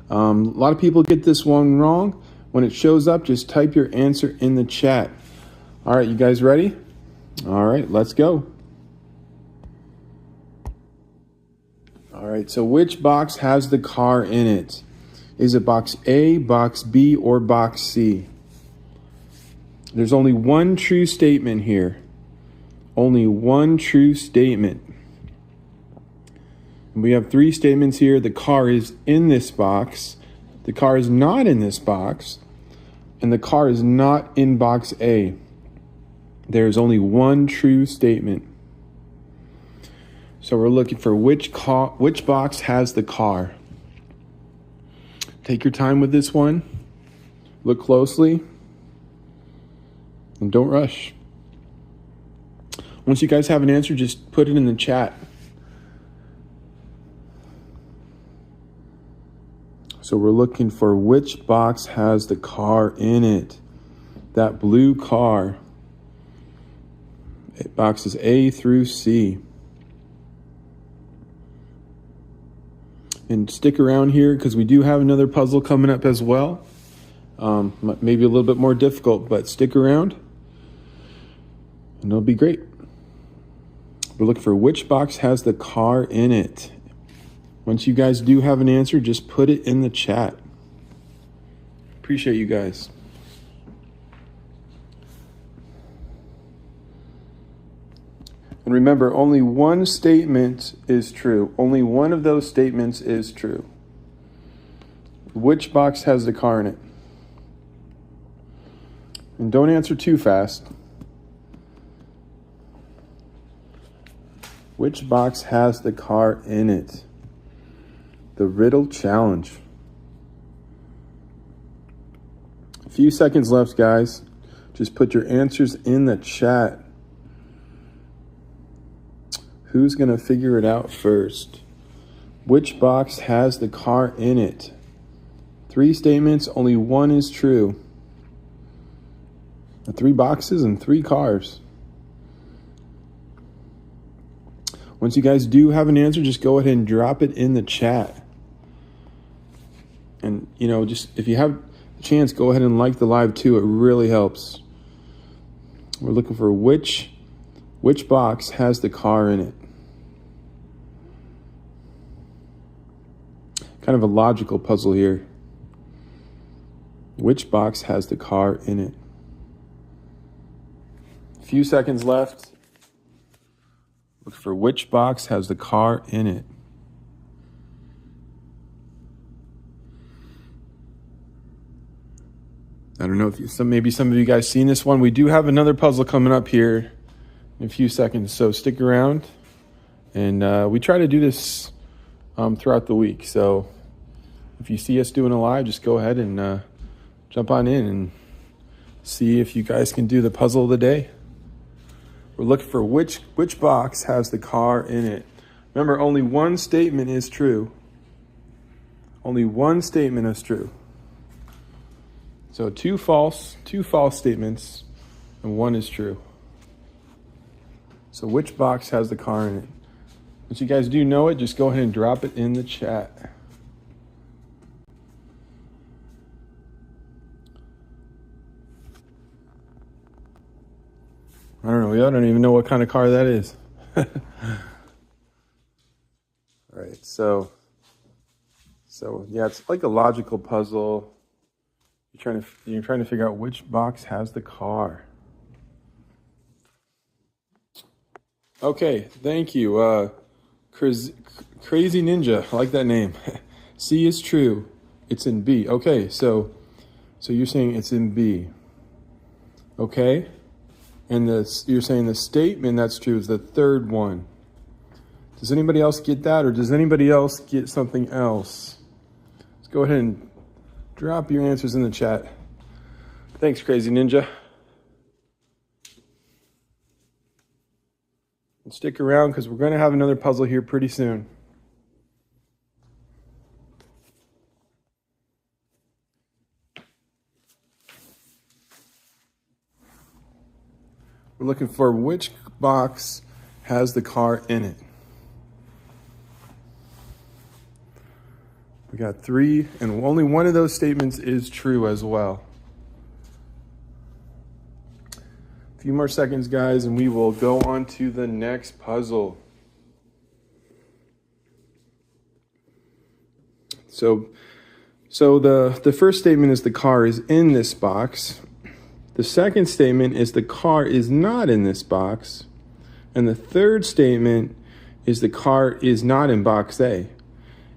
A lot of people get this one wrong. When it shows up, just type your answer in the chat. All right, you guys ready? All right, let's go. All right, so which box has the car in it? Is it box A, box B, or box C? There's only one true statement here. Only one true statement. We have three statements here. The car is in this box. The car is not in this box. And the car is not in box A. There's only one true statement. So we're looking for which box has the car. Take your time with this one. Look closely. And don't rush. Once you guys have an answer, just put it in the chat. So we're looking for which box has the car in it. That blue car. Boxes A through C. And stick around here because we do have another puzzle coming up as well. Maybe a little bit more difficult, but stick around and it'll be great. We're looking for which box has the car in it. Once you guys do have an answer, just put it in the chat. Appreciate you guys. And remember, only one statement is true. Only one of those statements is true. Which box has the car in it? And don't answer too fast. Which box has the car in it? The riddle challenge. A few seconds left, guys. Just put your answers in the chat. Who's going to figure it out first? Which box has the car in it? Three statements, only one is true. Three boxes and three cars. Once you guys do have an answer, just go ahead and drop it in the chat. And, just if you have a chance, go ahead and like the live too. It really helps. We're looking for which box has the car in it. Kind of a logical puzzle here. Which box has the car in it? A few seconds left. Look for which box has the car in it. I don't know if maybe some of you guys seen this one. We do have another puzzle coming up here in a few seconds, so stick around. And we try to do this throughout the week. So if you see us doing a live, just go ahead and jump on in and see if you guys can do the puzzle of the day. We're looking for which box has the car in it. Remember, only one statement is true. Only one statement is true. So two false statements, and one is true. So which box has the car in it? Once you guys do know it, just go ahead and drop it in the chat. I don't know. I don't even know what kind of car that is. All right. So yeah, it's like a logical puzzle. You're trying to figure out which box has the car. Okay. Thank you. Crazy Ninja. I like that name. C is true. It's in B. Okay. So you're saying it's in B. Okay. And you're saying the statement that's true is the third one. Does anybody else get that, or does anybody else get something else? Let's go ahead and drop your answers in the chat. Thanks, Crazy Ninja. And stick around because we're going to have another puzzle here pretty soon. We're looking for which box has the car in it. We got 3, and only one of those statements is true as well. A few more seconds, guys, and we will go on to the next puzzle. So the first statement is the car is in this box. The second statement is the car is not in this box. And the third statement is the car is not in box A.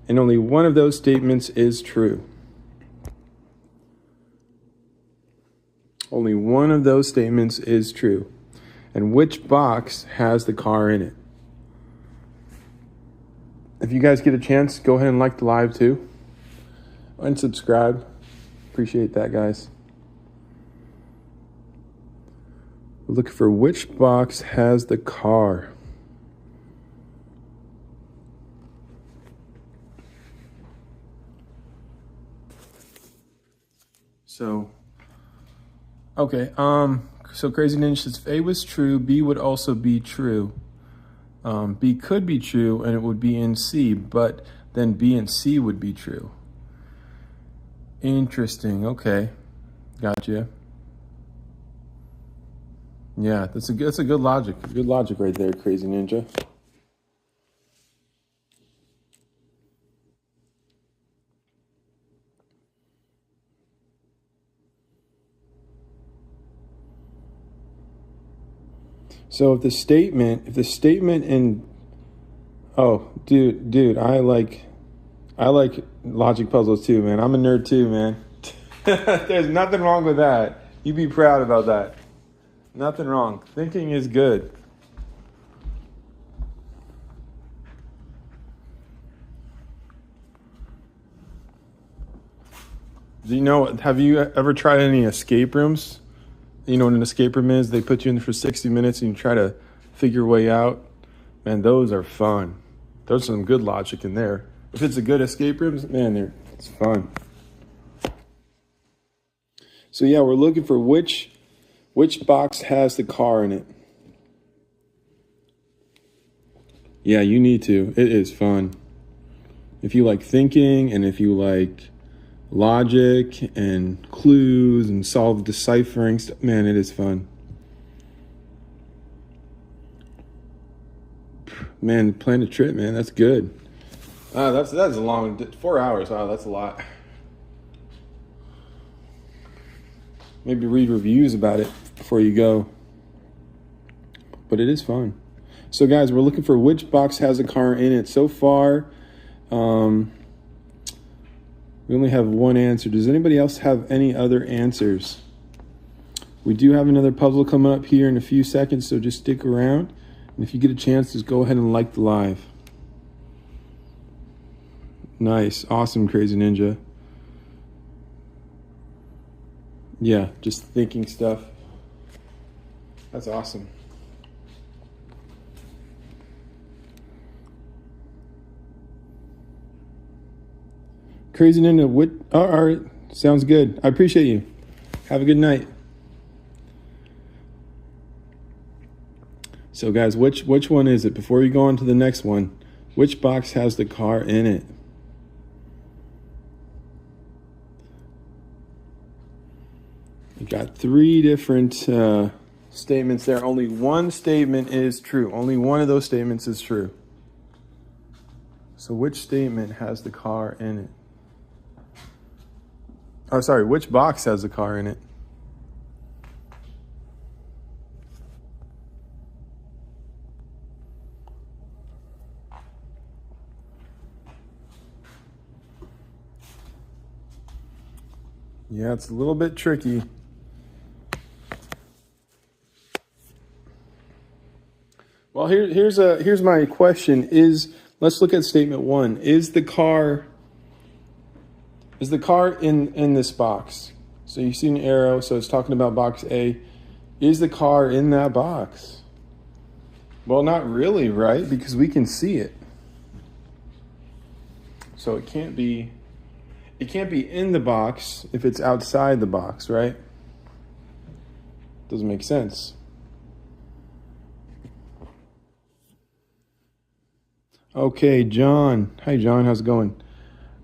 And only one of those statements is true. Only one of those statements is true. And which box has the car in it? If you guys get a chance, go ahead and like the live too. And subscribe. Appreciate that, guys. We're looking for which box has the car. So, okay. So Crazy Ninja says if A was true, B would also be true. B could be true, and it would be in C, but then B and C would be true. Interesting. Okay, gotcha. Yeah, that's a good logic. Good logic right there, Crazy Ninja. So if the statement in, oh, dude, I like logic puzzles too, man. I'm a nerd too, man. There's nothing wrong with that. You be proud about that. Nothing wrong. Thinking is good. Do you know, have you ever tried any escape rooms? You know what an escape room is? They put you in for 60 minutes and you try to figure your way out. Man, those are fun. There's some good logic in there. If it's a good escape room, man, it's fun. So yeah, we're looking for which box has the car in it. Yeah, you need to. It is fun. If you like thinking and if you like logic and clues and deciphering stuff, man, it is fun. Man, plan a trip, man. That's good. That's a long 4 hours. Wow, that's a lot. Maybe read reviews about it before you go. But it is fun. So guys, we're looking for which box has a car in it. So far, we only have one answer. Does anybody else have any other answers? We do have another puzzle coming up here in a few seconds, so just stick around. And if you get a chance, just go ahead and like the live. Nice. Awesome, Crazy Ninja. Yeah, just thinking stuff. That's awesome. Crazy Ninja, what? All right, sounds good. I appreciate you. Have a good night. So guys, which one is it? Before we go on to the next one, which box has the car in it? You got 3 different statements there. Only one statement is true. Only one of those statements is true. So which statement has the car in it? Oh, sorry, which box has the car in it? Yeah, it's a little bit tricky. Well, here's my question. Let's look at statement 1. Is the car in this box? So you see an arrow, so it's talking about box A. Is the car in that box? Well, not really, right? Because we can see it. So it can't be in the box if it's outside the box, right? Doesn't make sense. Okay, John. Hi, John. How's it going?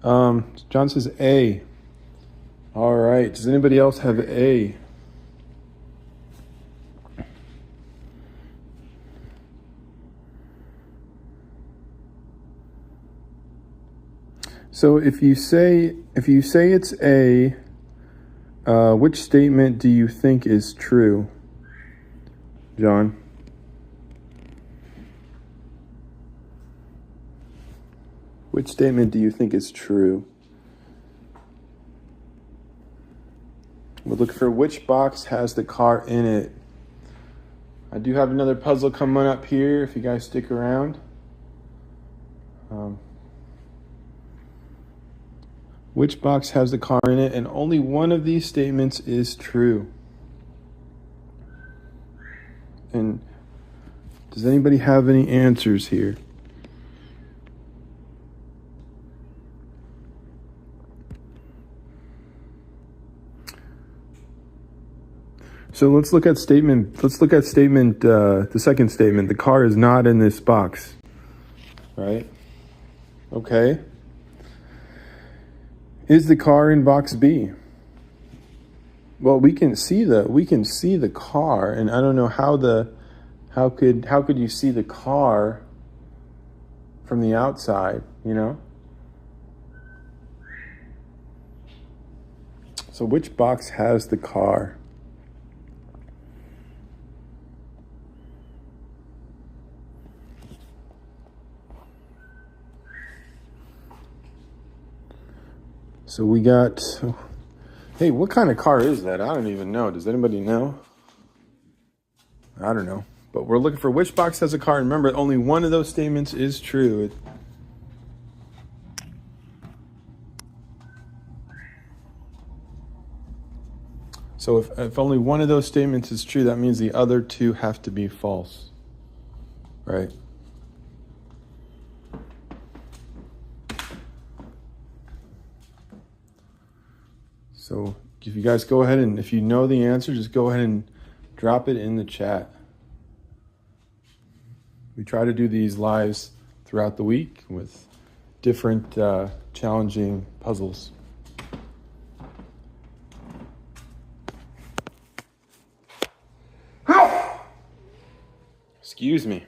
John says A. All right. Does anybody else have A? So if you say it's A, which statement do you think is true, John? Which statement do you think is true? We'll look for which box has the car in it. I do have another puzzle coming up here if you guys stick around. Which box has the car in it? And only one of these statements is true. And does anybody have any answers here? So let's look at statement. The second statement. The car is not in this box, right? Okay. Is the car in box B? Well, we can see the car, and I don't know how could you see the car from the outside, you know? So which box has the car? So we got, hey, what kind of car is that? I don't even know. Does anybody know? I don't know. But we're looking for which box has a car. And remember, only one of those statements is true. So if only one of those statements is true, that means the other two have to be false, right? So if you guys go ahead and if you know the answer, just go ahead and drop it in the chat. We try to do these lives throughout the week with different challenging puzzles. Excuse me.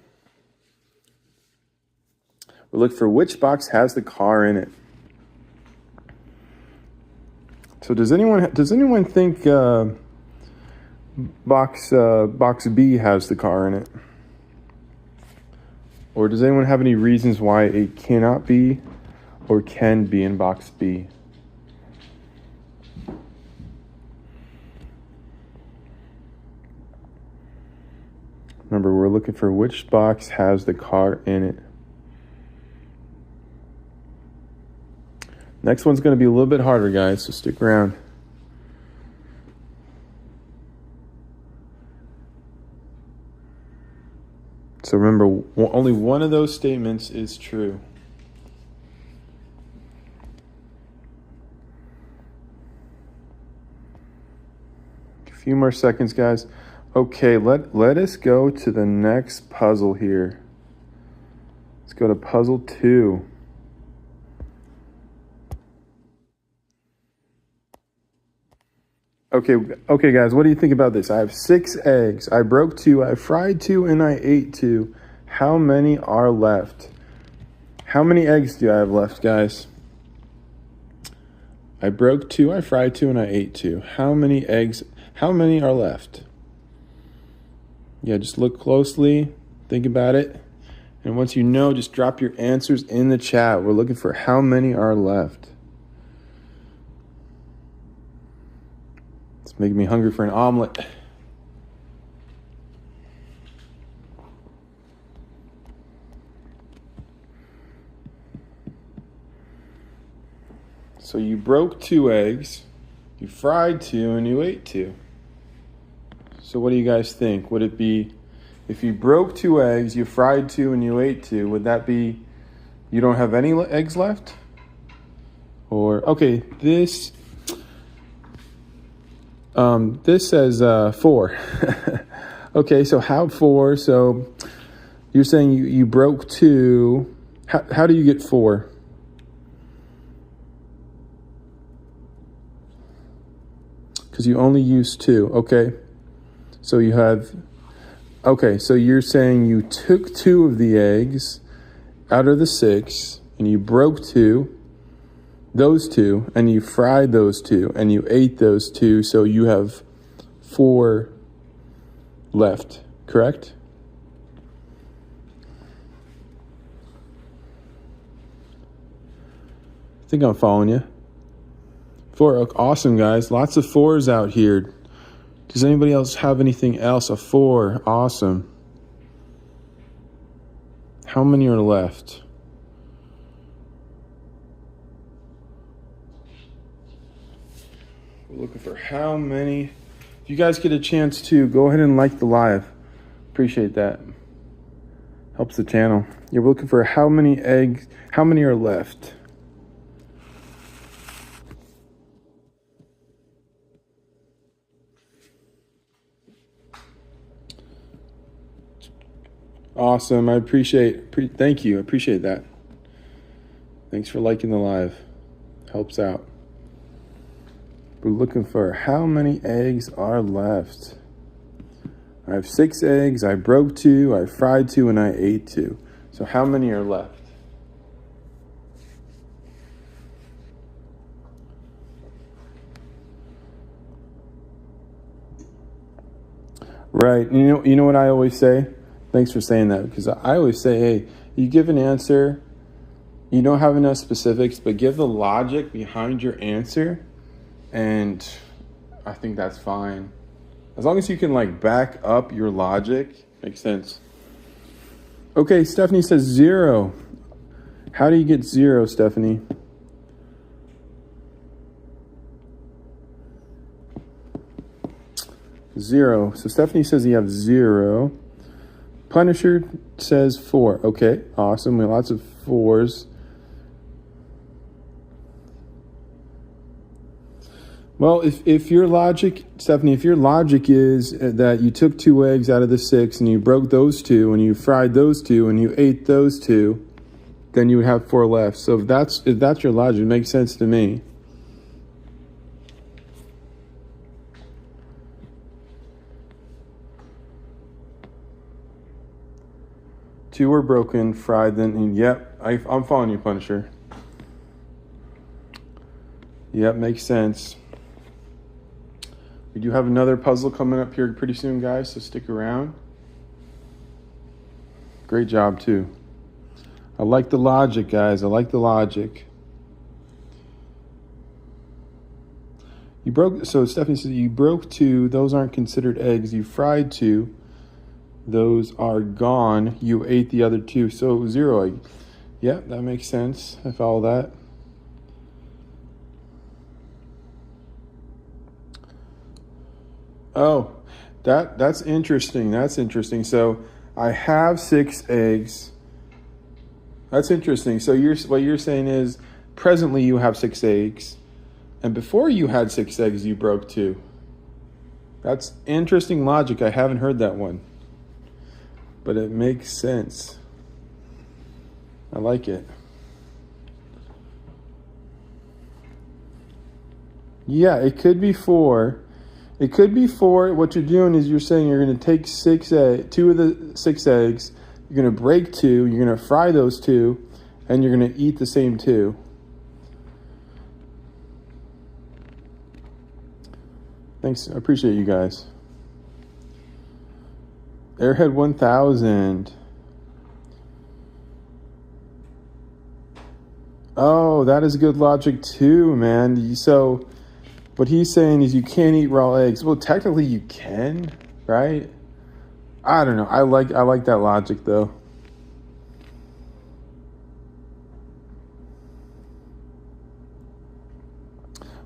We look for which box has the car in it. So does anyone think box B has the car in it? Or does anyone have any reasons why it cannot be or can be in box B? Remember, we're looking for which box has the car in it. Next one's going to be a little bit harder, guys, so stick around. So remember, only one of those statements is true. A few more seconds, guys. Okay, let us go to the next puzzle here. Let's go to puzzle 2. Okay, guys, what do you think about this? I have 6 eggs. I broke 2, I fried 2, and I ate 2. How many are left? How many eggs do I have left, guys? I broke 2, I fried 2, and I ate 2. How many are left? Yeah, just look closely, think about it. And once you know, just drop your answers in the chat. We're looking for how many are left. It's making me hungry for an omelet. So you broke 2 eggs, you fried 2, and you ate 2. So what do you guys think? Would it be, if you broke 2 eggs, you fried 2, and you ate 2, would that be you don't have any eggs left? Or, okay, this says 4. Okay, so how 4? So you're saying you broke 2. How do you get 4? because you only used 2. Okay. So you have, okay, so you're saying you took 2 of the eggs out of the 6 and you broke those 2, and you fried those 2 and you ate those 2. So you have 4 left, correct? I think I'm following you. 4, awesome guys. Lots of 4s out here. Does anybody else have anything else? A 4, awesome. How many are left? We're looking for how many. If you guys get a chance to, go ahead and like the live. Appreciate that. Helps the channel. Yeah, we're looking for how many eggs, how many are left? Awesome. I appreciate, thank you. I appreciate that. Thanks for liking the live. Helps out. We're looking for how many eggs are left. I have 6 eggs. I broke 2. I fried 2 and I ate 2. So how many are left? Right. You know what I always say? Thanks for saying that, because I always say, hey, you give an answer, you don't have enough specifics, but give the logic behind your answer, and I think that's fine. As long as you can like back up your logic, makes sense. Okay, Stephanie says 0. How do you get 0, Stephanie? Zero. So Stephanie says you have 0. Punisher says 4. Okay, awesome. We have lots of 4s. Well, if your logic, Stephanie, if your logic is that you took 2 eggs out of the 6 and you broke those 2 and you fried those 2 and you ate those 2, then you would have 4 left. So if that's your logic, it makes sense to me. Two were broken, fried, then, yep, I'm following you, Punisher. Yep, makes sense. We do have another puzzle coming up here pretty soon, guys, so stick around. Great job, too. I like the logic, guys. I like the logic. So Stephanie says you broke 2. Those aren't considered eggs. You fried 2. Those are gone. You ate the other 2. So 0 egg. Yeah, that makes sense. I follow that. Oh, that's interesting. That's interesting. So I have 6 eggs. That's interesting. So what you're saying is presently you have 6 eggs. And before you had 6 eggs, you broke 2. That's interesting logic. I haven't heard that one. But it makes sense. I like it. Yeah, it could be 4. It could be 4. What you're doing is you're saying you're going to take 2 of the 6 eggs. You're going to break 2. You're going to fry those 2. And you're going to eat the same 2. Thanks. I appreciate you guys. Airhead 1000. Oh, that is good logic too, man. So what he's saying is you can't eat raw eggs. Well, technically you can, right? I don't know. I like that logic though.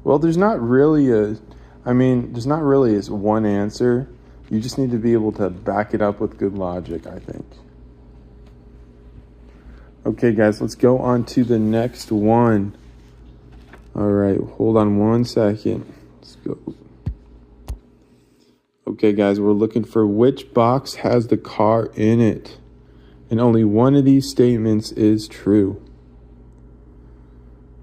Well, there's not really one answer. You just need to be able to back it up with good logic, I think. Okay, guys, let's go on to the next one. All right, hold on one second. Let's go. Okay, guys, we're looking for which box has the car in it. And only one of these statements is true.